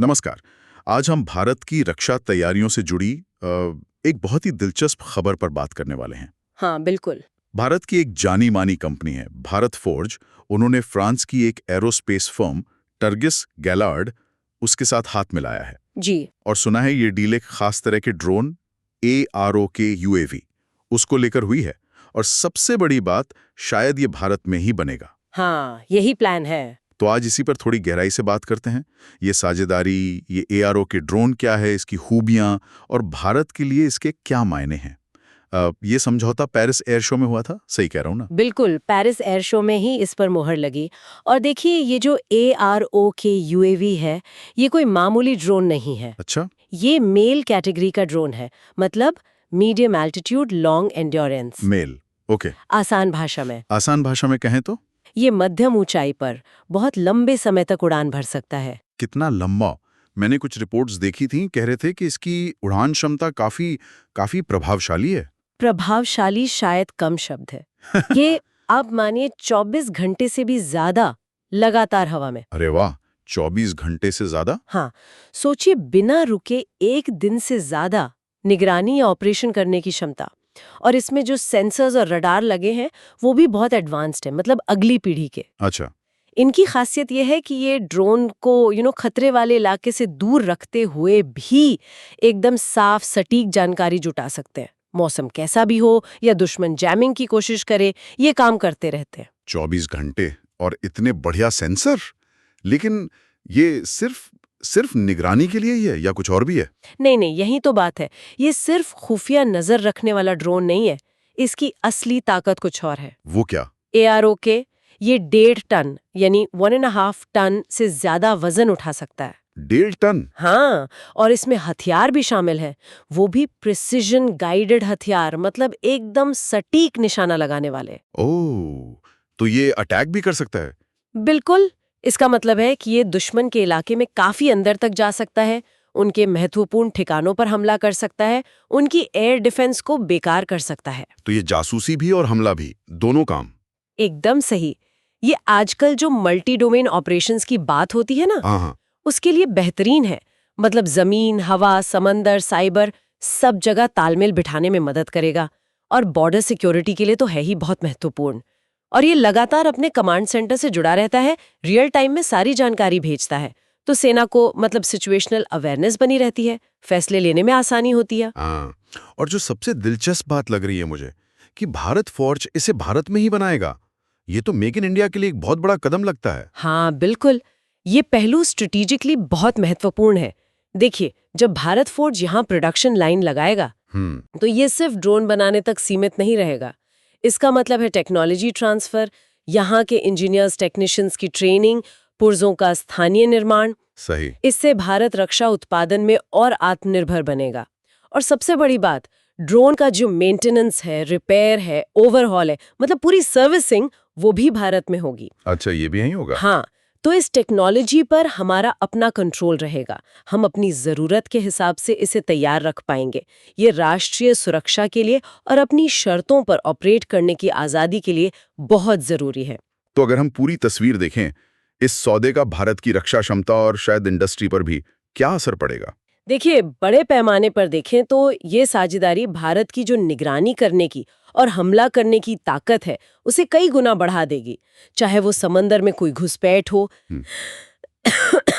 नमस्कार। आज हम भारत की रक्षा तैयारियों से जुड़ी एक बहुत ही दिलचस्प खबर पर बात करने वाले हैं। हाँ, बिल्कुल। भारत की एक जानी मानी कंपनी है भारत फोर्ज। उन्होंने फ्रांस की एक एरोस्पेस फर्म टर्गिस गैलार्ड उसके साथ हाथ मिलाया है। जी। और सुना है ये डील एक खास तरह के ड्रोन AROK UAV उसको लेकर हुई है। और सबसे बड़ी बात, शायद ये भारत में ही बनेगा। हाँ, यही प्लान है। तो आज इसी पर थोड़ी गहराई से बात करते हैं। ये साझेदारी, ये ARO के ड्रोन क्या है, इसकी खूबियां और भारत के लिए इसके क्या मायने हैं। ये समझौता पेरिस एयर शो में हुआ था, सही कह रहा हूं ना? बिल्कुल, पेरिस एयर शो में ही इस पर मोहर लगी। और देखिए, ये जो AROK UAV है, ये कोई मामूली ड्रोन नहीं है। अच्छा। ये मेल कैटेगरी का ड्रोन है, मतलब medium altitude long endurance. MALE. Okay. आसान भाषा में आसान भाषा में कहें तो? ये मध्यम ऊंचाई पर बहुत लंबे समय तक उड़ान भर सकता है। कितना लंबा? मैंने कुछ रिपोर्ट्स देखी थी, कह रहे थे कि इसकी उड़ान क्षमता काफी काफी प्रभावशाली है। प्रभावशाली शायद कम शब्द है। ये आप मानिए 24 घंटे से भी ज्यादा लगातार हवा में। अरे वाह, 24 घंटे से ज्यादा? हाँ, सोचिए बिना रुके एक दिन से ज्यादा निगरानी या ऑपरेशन करने की क्षमता। और इसमें जो सेंसर्स और रडार लगे हैं वो भी बहुत एडवांस्ड है, मतलब अगली पीढ़ी के। अच्छा। इनकी खासियत यह है कि ये ड्रोन को खतरे वाले इलाके से दूर रखते हुए भी एकदम साफ सटीक जानकारी जुटा सकते हैं। मौसम कैसा भी हो या दुश्मन जैमिंग की कोशिश करे, ये काम करते रहते हैं। 24 घंटे और इतने बढ़िया सेंसर। लेकिन ये सिर्फ सिर्फ निगरानी के लिए ही है या कुछ और भी है? नहीं नहीं, यही तो बात है। ये सिर्फ खुफिया नजर रखने वाला ड्रोन नहीं है। इसकी असली ताकत कुछ और है। वो क्या? AROK ये 1.5 टन यानी 1.5 टन से ज्यादा वजन उठा सकता है। 1.5 टन? हाँ, और इसमें हथियार भी शामिल है। वो भी प्रिसिजन गाइडेड हथियार, मतलब एकदम सटीक निशाना लगाने वाले। ओह, तो ये अटैक भी कर सकता है? बिल्कुल। इसका मतलब है कि ये दुश्मन के इलाके में काफी अंदर तक जा सकता है, उनके महत्वपूर्ण ठिकानों पर हमला कर सकता है, उनकी एयर डिफेंस को बेकार कर सकता है। तो ये जासूसी भी और हमला भी, दोनों काम? एकदम सही। ये आजकल जो मल्टी डोमेन ऑपरेशंस की बात होती है ना, हाँ हाँ। उसके लिए बेहतरीन है। मतलब जमीन, हवा, समंदर, साइबर, सब जगह तालमेल बिठाने में मदद करेगा। और बॉर्डर सिक्योरिटी के लिए तो है ही बहुत महत्वपूर्ण। और ये लगातार अपने कमांड सेंटर से जुड़ा रहता है, रियल टाइम में सारी जानकारी भेजता है। तो सेना को मतलब सिचुएशनल अवेयरनेस बनी रहती है, फैसले लेने में आसानी होती है। हाँ, और जो सबसे दिलचस्प बात लग रही है मुझे कि भारत फोर्ज इसे भारत में ही बनाएगा। ये तो मेक इन इंडिया के लिए एक बहुत बड़ा कदम लगता है। हाँ बिल्कुल, ये पहलू स्ट्रेटेजिकली बहुत महत्वपूर्ण है। देखिए, जब भारत फोर्ज यहाँ प्रोडक्शन लाइन लगाएगा तो ये सिर्फ ड्रोन बनाने तक सीमित नहीं रहेगा। इसका मतलब है टेक्नोलॉजी ट्रांसफर, यहाँ के इंजीनियर्स टेक्नीशियंस की ट्रेनिंग, पुर्जों का स्थानीय निर्माण। सही। इससे भारत रक्षा उत्पादन में और आत्मनिर्भर बनेगा। और सबसे बड़ी बात, ड्रोन का जो मेंटेनेंस है, रिपेयर है, ओवरहॉल है, मतलब पूरी सर्विसिंग, वो भी भारत में होगी। अच्छा, ये भी यही होगा? हाँ, तो इस टेक्नोलॉजी पर हमारा अपना कंट्रोल रहेगा। हम अपनी जरूरत के हिसाब से इसे तैयार रख पाएंगे। ये राष्ट्रीय सुरक्षा के लिए और अपनी शर्तों पर ऑपरेट करने की आजादी के लिए बहुत जरूरी है। तो अगर हम पूरी तस्वीर देखें, इस सौदे का भारत की रक्षा क्षमता और शायद इंडस्ट्री पर भी क्या असर पड़ेगा? देखिए, बड़े पैमाने पर देखें तो ये साझेदारी भारत की जो निगरानी करने की और हमला करने की ताकत है, उसे कई गुना बढ़ा देगी। चाहे वो समंदर में कोई घुसपैठ हो हम्म,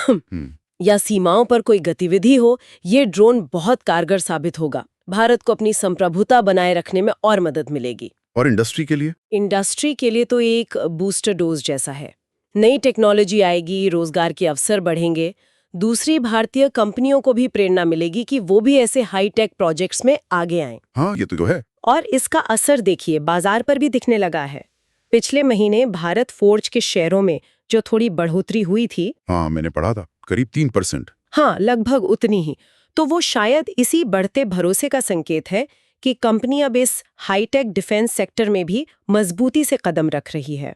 हम्म। या सीमाओं पर कोई गतिविधि हो, ये ड्रोन बहुत कारगर साबित होगा। भारत को अपनी संप्रभुता बनाए रखने में और मदद मिलेगी। और इंडस्ट्री के लिए? इंडस्ट्री के लिए तो एक बूस्टर डोज जैसा है। नई टेक्नोलॉजी आएगी, रोजगार के अवसर बढ़ेंगे। दूसरी भारतीय कंपनियों को भी प्रेरणा मिलेगी कि वो भी ऐसे हाईटेक प्रोजेक्ट्स में आगे आएं। हाँ, ये तो है। और इसका असर देखिए, बाजार पर भी दिखने लगा है। पिछले महीने भारत फोर्ज के शेयरों में जो थोड़ी बढ़ोतरी हुई थी, हाँ, मैंने पढ़ा था, करीब 3%। हाँ, लगभग उतनी ही। तो वो शायद इसी बढ़ते भरोसे का संकेत है कि कंपनी अब इस हाईटेक डिफेंस सेक्टर में भी मजबूती से कदम रख रही है।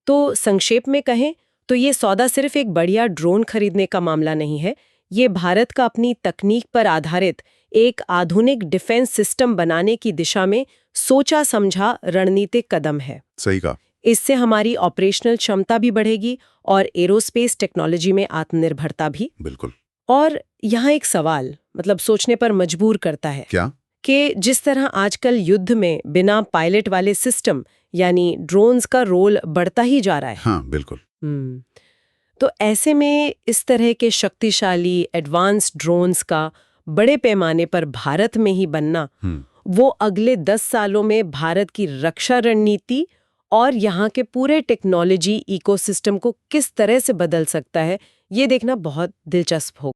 तो संक्षेप में कहें तो ये सौदा सिर्फ एक बढ़िया ड्रोन खरीदने का मामला नहीं है। ये भारत का अपनी तकनीक पर आधारित एक आधुनिक डिफेंस सिस्टम बनाने की दिशा में सोचा समझा रणनीतिक कदम है। सही कहा। इससे हमारी ऑपरेशनल क्षमता भी बढ़ेगी और एरोस्पेस टेक्नोलॉजी में आत्मनिर्भरता भी। बिल्कुल। और यहाँ एक सवाल मतलब सोचने पर मजबूर करता है क्या? कि जिस तरह आजकल युद्ध में बिना पायलट वाले सिस्टम यानी ड्रोन्स का रोल बढ़ता ही जा रहा है। हाँ, बिल्कुल। तो ऐसे में इस तरह के शक्तिशाली एडवांस ड्रोन्स का बड़े पैमाने पर भारत में ही बनना वो अगले 10 सालों में भारत की रक्षा रणनीति और यहाँ के पूरे टेक्नोलॉजी इकोसिस्टम को किस तरह से बदल सकता है, ये देखना बहुत दिलचस्प होगा।